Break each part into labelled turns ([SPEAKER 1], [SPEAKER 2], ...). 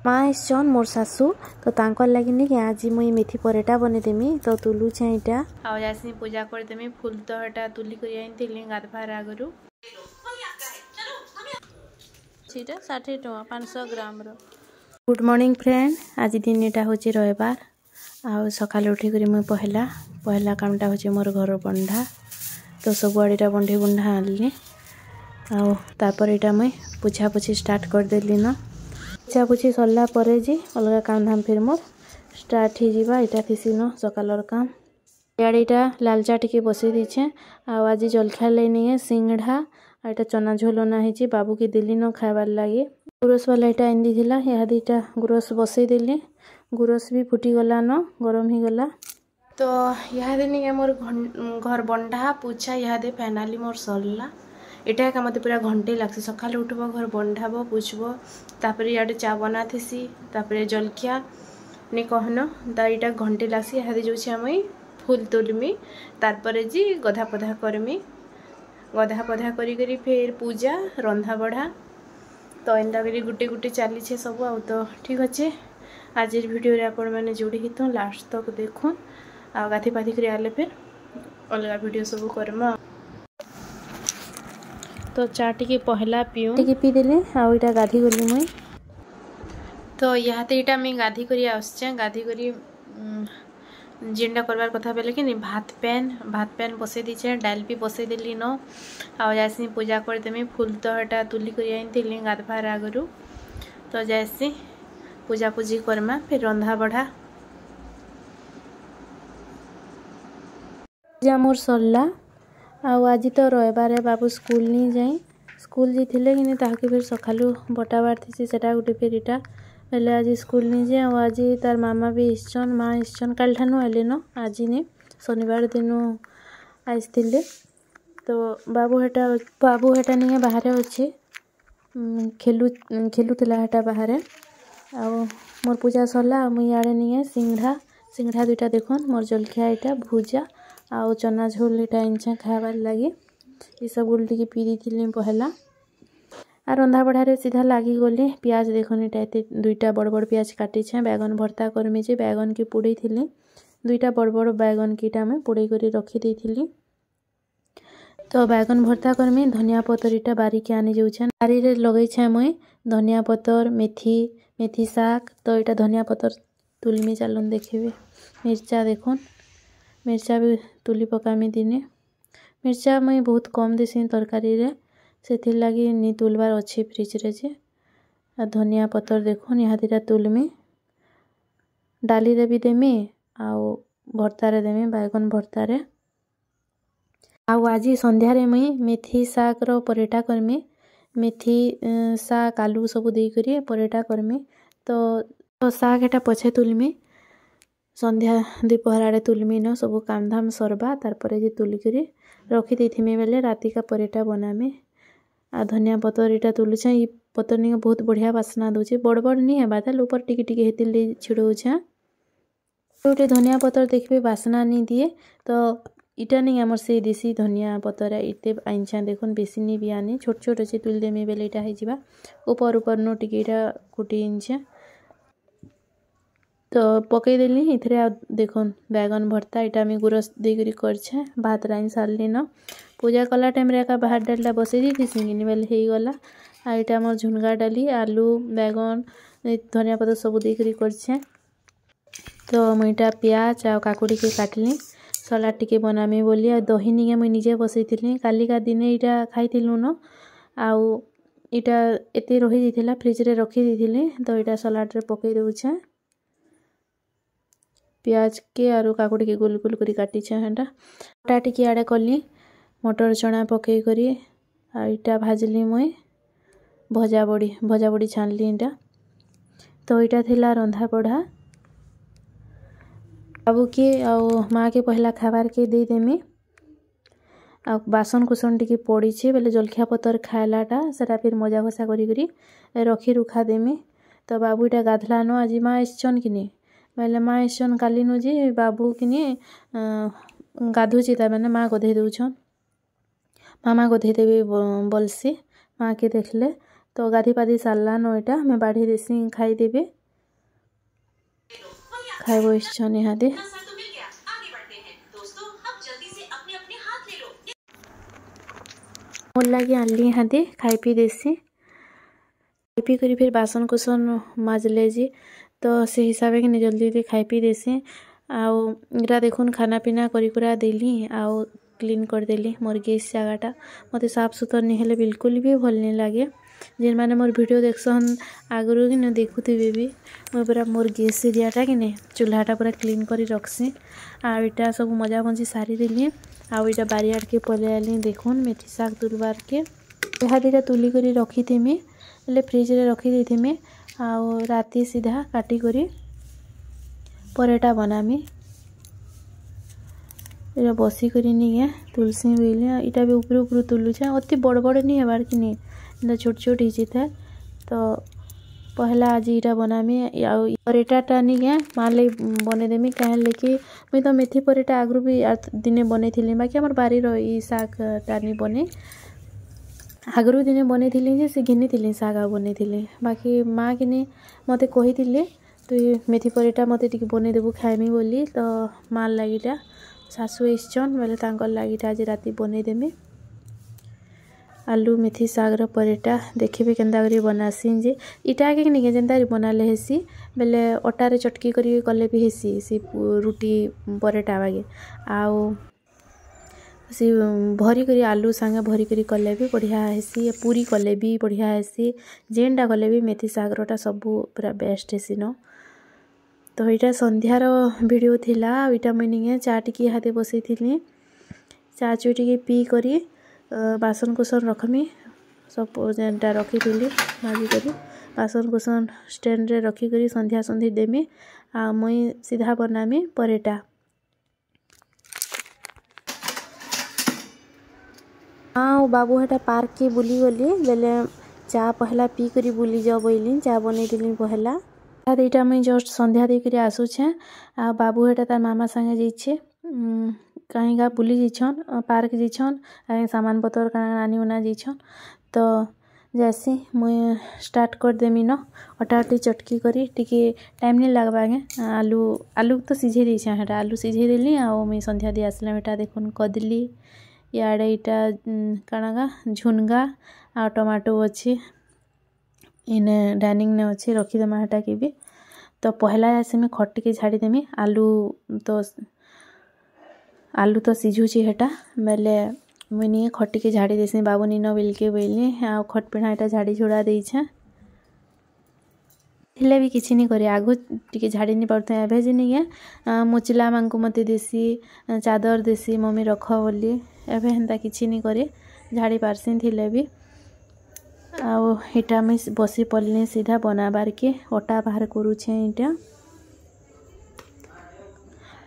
[SPEAKER 1] माँ आइसन मोर सासू तो तांकर लगी नहीं कि आज मुई मेथी परेटा बनेदेमी तो तुलुछे इटा आ जासी पूजा करदेमी फूल तो हटा तुली कर आइनथिली गाधवार आगरू सीटा 60 टका 500 ग्राम रो। गुड मॉर्निंग फ्रेंड, आज दिन एटा होची रविवार आ सकाल उठी करी मुई पहला कामटा होची मोर घर बंधा तो सब आड़ीटा बंधी बुंढा आनली आ तापर एटा मुई पुछा पुछी स्टार्ट कर देली न। पुछा पुछी सरला परे जी अलग काम धाम फिर मोर स्टार्ट ही जीवा एटा थिसी न सकालर काम। इटा लाल चा टिके बसई दीछे आ आज जलखिया लेनी सिंगढ़ा आ एटा चना झोल ना हिची बाबू की दिल्ली न खाइबार लगी गुरस वाला एटा इंदी थिला या दीटा गुरस बसई देली गुरस भी फुटी गला न गरम ही गला तो यह दिन मोर घर बंधा पूछा यह दे फाइनाली मोर सरला एटा का मत पूरा घंटे लगसी सकाल उठब घर बंधाब पूछब तापर इे चा बना थीसी तापर जलखिया नहीं कहन तो यहाँ घंटे लगसी यहाँ जो मुई फूल तुलमी तारपर जी गधा पधा करमी गधा पधा करी फिर पूजा रंधा बढ़ा तो एंता करी गुटे गुटे चली सब आ तो ठीक अच्छे आज वीडियो आपण मैंने जोड़ी हित लास्ट तक देखून आ गाथी पाथी कर आले फिर अलग वीडियो सब करमा तो चा टी पहला पीऊ टी पी देली आईटा गाधी गली मुई तो यहाँ मुई गाधी करी आसचे गाधी करी जेनटा करवार कथा बेले कि भात पैन बसई दीचे डाल भी बसई देली न आ जासी पूजा करदेमी फूल तो हटा तुली कर आइनथिली गाधवार आगरू तो जासी पूजा पूजी करमा फिर रंधा बढ़ा पूजा मोर सरला आज तो रविवार बाबू स्कूल नहीं जाए स्कूल जाइए कि ताकि फिर सकालू बटाबार थी सेटा गोटे फिर इटा हेले आज स्कूल नहीं जाए और आज तार मामा भी इसन माँ इसन काल ठानु आले न आज नहीं शनिवार दिन आसते तो बाबू हेटा नहीं बाहर अच्छे खेलुला हेटा बाहर आ मोर पूजा सरला मुई आड़े नहीं सिंगढ़ा दुईटा देखन मोर जलखिया यहाँ भुजा आउ चना झोल यहाँ इंचा खाबार लगी ये सब गुल टी पी दी पहला आ रंधा बढ़ारे सीधा लगी गली प्याज देखनी ये दुईटा बड़ बड़ प्याज काटी बैगन भर्ता करमी जे बैगन की पुड़े थी दुईटा बड़ बड़ बैगन कीटा में पुड़े कर रखी देती तो बैगन भर्ता करमी धनिया पतर इटा बारिक आनी जाऊे बारी लगे मुई धनिया पतर मेथी शाग तो यहाँ धनिया पतर तुलमी चलन देखिए मिर्चा देखुन मिर्चा भी तुली पकामी दिने मिर्चा मुई बहुत कम देसी तरकारी रे से लगी नी तुलबार अच्छी फ्रिज रे जे आ धनिया पतर देखुन यहाँ दीटा तुलमी डाली रे भी देमी आउ भर्तारे देमी बैगन भर्तारे आउ आज संध्यारे मुई मेथी शाग रो परेटा करमी मेथी शाग आलू सब देकरी परेटा करमी तो शाग एटा पछे तुलमी संध्या दोपहर आड़े तुलमी न सब काम धाम सरबा तारपर जे तुलिकी रखी देथिमी बेले राति का परेटा बनामी आ धनिया पतर यहाँ तुलुछे ये पतर नहीं बहुत बढ़िया बास्ना दूचे बड़ बड़ नहीं है बादल ऊपर टिकी टिकी हेतिले छिड़ौछे गोटे धनिया पतर देखिए बास्ना नहीं दिए तो इटा नहीं आमर से देसी धनिया पतर इते आइनछा देखुन बेसी नहीं भी आनी छोट छोट अच्छे तुल देमी बेले यहाँ हो ऊपर नो टिके कुटी इंचे तो पकईदेली इथे देखुन बैगन भर्ता यहाँ आम गुरस देकर करछे भात राइन सारली न पूजा कला टाइम एका बाहर डालटा बसई दी सिंगिनी बेले हो गला आ यहाँ मोर झुनगा डाली आलू बैगन धनिया पतर सब देकर करछे तो मुईटा प्याज आ काकुड़ी के काटली सलाद टिके बनामी बोली आ दही नहीं मुई निजे बसई कालिका दिने यहाँ खाइलु न आउ यहाँ एत रही जाइला फ्रिज रे रखी दी तो यहाँ सलाद रे पकई दउछे प्याज के आरु काकुड़ी के गोल गोल करी काटी हेटा टा टिके आड़े कली मटर चना पकई करी आईटा भाजली मुई भजा बड़ी छानली इटा तो यहाँ थिला रंधा बढ़ा बाबू के आउ माँ के पहला खाबार के दे देमी आ बासन कुसन टी पड़ी बेले जलखिया पतर खाइलाटा सेटा फिर मजा भसा करी रखी रुखा देमी तो बाबू यहाँ गाधला न आज माँ आसन कि बेले माँ आसन काली नु जी बाबू कि गाधुची तार मैंने माँ गधे दौछन मामा गधे देवी बोलसी माँ के देखले तो गाधी पाधी सारला न इटा मैं बाढ़ी देसी खाईदेबे खाइबो इच्छन इहादे मोर लगे आनली इहादे खाई पी देसी खाई पी करी फिर बासन कुसन माजले जी तो से हिसाब के जल्दी जल्दी खाई पी देसी आउ इरा देखुन खाना पीना करी कुरा देली आउ क्लीन कर देली मोर गैस जगहटा मते साफ सुथर नहीं हेले बिल्कुल भी भल नहीं लगे जेन माने मोर वीडियो देखसन आगरू कि न देखुथिबे भी मोर पूरा मोर गैस एरियाटा कि ने चूल्हाटा पूरा क्लीन करी रखसी आ इटा सब मजा मजी सारी देली आ इटा बारियाड के पले आली देखुन मेथी शाक तुलबार के यहा दिटा तुली करी रखी थेमी ले फ्रिज रे रखी देथिमे आ राती सीधा काटी करी परेटा बनामी इटा बसी करी नहीं तुलसी बोले इटा भी ऊपर ऊपर तुलुछे अति बड़ बड़ नहीं हेबार कि नहीं इटा छोट छोट ही था तो पहला आज इटा बनामी परेटाटा नहीं माँ ले बनेदेमी कहें लेकि मुई तो मेथी परेटा आगरू भी दिने बने थी बाकी आम बारी शाकटा नहीं बने आगरू दिने बने थी से घिनी थी शाग बने थी बाकी माँ कि मते कही तु मेथी परेटा मते टिके बने देबू खाइमी बोली तो माँ लगिटा सासू इच्छन बोले लगिटा आज राति बनईदेमी आलू मेथी सागर परेटा देखिए केन्ता करी बनासी जे इटा के नहीं जेनता बनाले हेसी बेले अटारे चटकी करी कले भी हेसी सी रुटी परेटा बागे आउ सी भरी करी आलू संगे भरी करी कले भी बढ़िया हेसी पूरी कले भी बढ़िया हेसी जेनटा कले भी मेथी सागरटा सबू पूरा बेस्ट हेसी न तो यहाँ संध्यार वीडियो थिला इटा मुझे चा टी हाथे बसई थी चा चुई टी पी करी बासन कुसन रखमी सब जेनटा रखी थी भाजी करी बासन कुसन स्टैंड रे रखी करी संध्या संध्या देमी आ मुई सीधा बनामी परेटा हाँ बाबू हेटा पार्क के बुली गली बेले चा पहला पी करी बुली जाओ बोली चा बनई दिली पहला यहाँ मुझे जस्ट संध्या देकर आसूचे आ बाबू हेटा तार मामा संगे जाइछे कहीं का बुली जाइछन पार्क जाइछन सामान पतर आनी उना जाइछन तो जैसी मुई स्टार्ट कर देमी न अटाटी चटकी करी टिके टाइम नहीं लगवा गे आलू तो सिझे देछे हेटा आलू सिझे देली आ मुई संध्या दे आसला बेटा देखुन कदली याडे इटा काणागा झुनगा आ टमाटो अच्छी इने डाइनिंग ने अच्छे रखीदेमा हेटा के भी तो पहला ऐसे में खट के झाड़ीदेमी आलू तो सिझुची हेटा बेले मुई नहीं खट के झाड़ी देसी बाबू नीन बिलके बोली आ खट पिढ़ा एटा झाड़ी झुड़ा देछे हेले भी किसी नहीं करे आगु टिके झाड़ी नहीं पड़ते एभे जे नहीं मुचला मांको मते देसी चादर देसी मम्मी रख बोली एभे हेंता किसी नहीं करे झाड़ी पारसी थिले भी आउ इटा मैं बसी पड़ली सीधा बनाबार के अटा बाहर करुछे इटा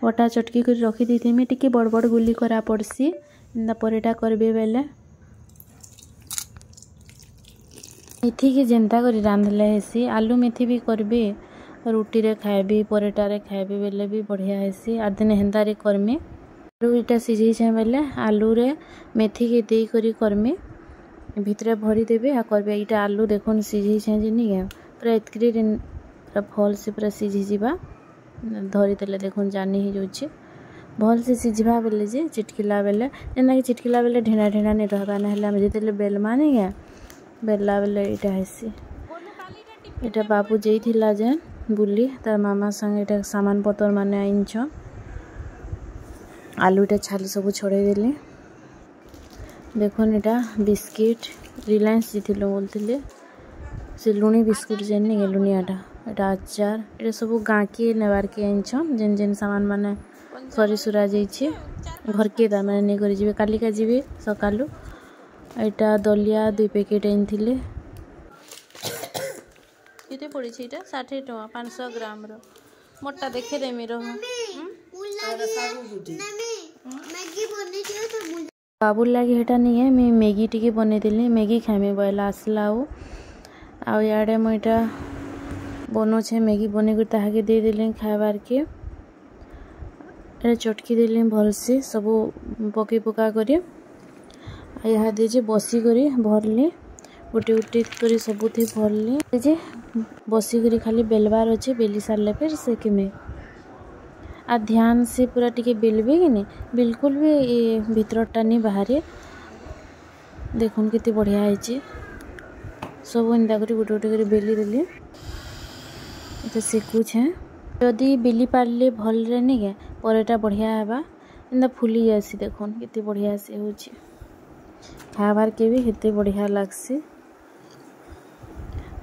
[SPEAKER 1] अटा चटकी कर रखी दी थी टिके बड़ बड़ गुली करा पड़सी परेटा करबे बेले मेथी के जेनता करी रांधले हेसी आलू मेथी भी करबे रुटी रे खाएबी परेटा रे खाएबी बेले भी बढ़िया हेसी आर दिन हेंता रे करमी आलू इटा सिझे छे बेले आलू रे मेथी के दे करी करमी भितरे भरी देबे आ करबे इटा आलू देखुन सिझे छे जे नहीं पूरा इतकरी पूरा भल से पूरा सिझी जीवा धरी देले देखुन जानी ही जोछि भल से सिझवा बेले जे चिटकिला बेले जेना कि चिटकिला बेले ढेना ढेना नहीं रहबा ना हला जेतेले बेलमा नहीं है बेला बेले इटा हेसी इटा बाबू जेइथिला जे बुली तार मामा संगे इटा सामान पतर माने आइछ आलू इटा छाली सब छोड़े देली देखुन इटा बिस्किट रिलायंस जीथिलो बोलथिले से लुणी बिस्कुट जेन नहीं लुणियाटा इटा अचार इटा सब गाँ के नेबार के आइछ जेन जेन सामान माने सरी सुरा जाइछे घर के दा माने नहीं करी जीवे कालिका जीवे सकालू एटा दलिया 2 पैकेट आनिथिले केते पड़ी छै इटा 60 टका 500 ग्राम रो मोटा देखे देमी रो बाबू लगे हेटा नहीं है मैं मैगी टिके बने दिली मैगी खाइमे बोला आसला आ याडे मुईटा बनो छे मैगी बने कर ताहा के दे दिली खाइबार के एटा चटकी दिली भल से सब पके पका करी यहाँ दे बसी करी भरली गोटे गोटे करी सबुथि भरली जे बसिकरी खाली बेलबार अच्छे बेली सारे फिर सेकमे आ ध्यान से पूरा टिके बेलबे कि नहीं बिल्कुल भी ये भीतरटा नहीं बाहर देखुन कितनी बढ़िया है सब एंता कर गोटे गोटे कर बेली देली तो सेकुछे जदि बेली पारे भल रे नहीं क्या परटा बढ़िया हेबा एंता फुली जासी देखुन कितनी बढ़िया से हो खाबार के भी कितनी बढ़िया लगसी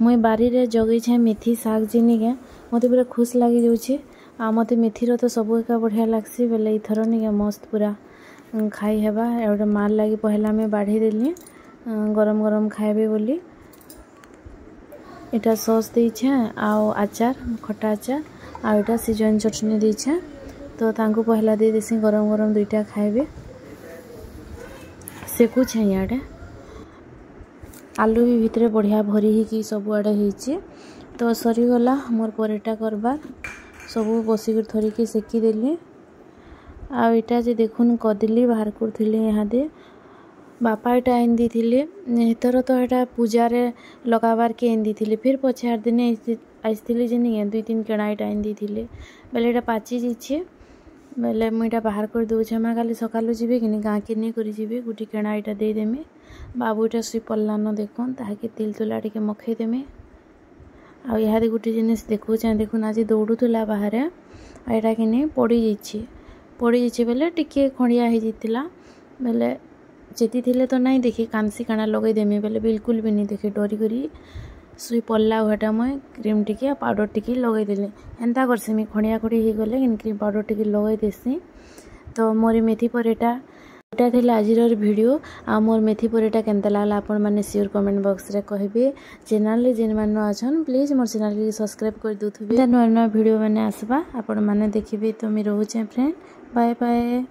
[SPEAKER 1] मुई बारी रे जगई छे मेथी साग जिनी क्या मत पूरा खुश लगी जाऊे आ मत मेथीर तो सब एका बढ़िया लगसी बेले इथर नहीं क्या मस्त पूरा खाई हेबा एवं मार लगी पहला मैं बाढ़ी देली गरम गरम खाइबे बोली इटा सॉस देछे आओ अचार खटा अचार आ इटा सिजन चटनी देछे तो तांको पहला दे देसी गरम गरम दुईटा खाइबे सेकुछे इयाडे आलू भी भितरे बढ़िया भरी ही कि सब आड़े होइचे तो सरीगला मोर परेटा करबार सब बसिक थरिकी सेकी देली आ इटा जे देखुन कदली बाहर करथिले यहाँ दे बापा इटा आइन दी थर तो यहाँ पूजा रे लगाबार के आइन दी फिर पछे आठ दिन आसती जे नहीं दुई तीन केड़ा इटा आइन दी बेले इटा पाची जाइए बेले मुझे बाहर कर दूचे मैं खाली सकालू जी कि गाँ के नहीं करी जी गोटे केड़ा इटा देदेमी बाबू इटा शुई पड़लान देखुन ताकि तिल तुला टे मखईदेमी आ इहादे गोटे जिनिस देखुचे देखुन आज दौड़ूला बाहर आईटा कि नहीं पड़ी जाइए बेले टिके खड़िया हो जाता बेले चेती थिले तो नहीं देखी कांसी काना लगेदेमी बेले बिल्कुल भी नहीं देखी डरी करी शुई पड़ला हुआटा मुई क्रीम टिके पाउडर टिके लगेदेली एंता करसेमी खड़िया खड़ी हो गले क्रीम पाउडर टिके लगे देसी तो मोर मेथी परेटा एटा थिला आजिर वीडियो आ मोर मेथी परेटा केनता लागला आपण माने श्योर कमेंट बॉक्स रे कहबे चैनल रे जेन मान अछन प्लीज मोर चैनल के सब्सक्राइब कर दुथबे नुआ नुआ वीडियो माने आसबा आपण माने देखिबे तो मी रहूचे फ्रेंड बाय बाय।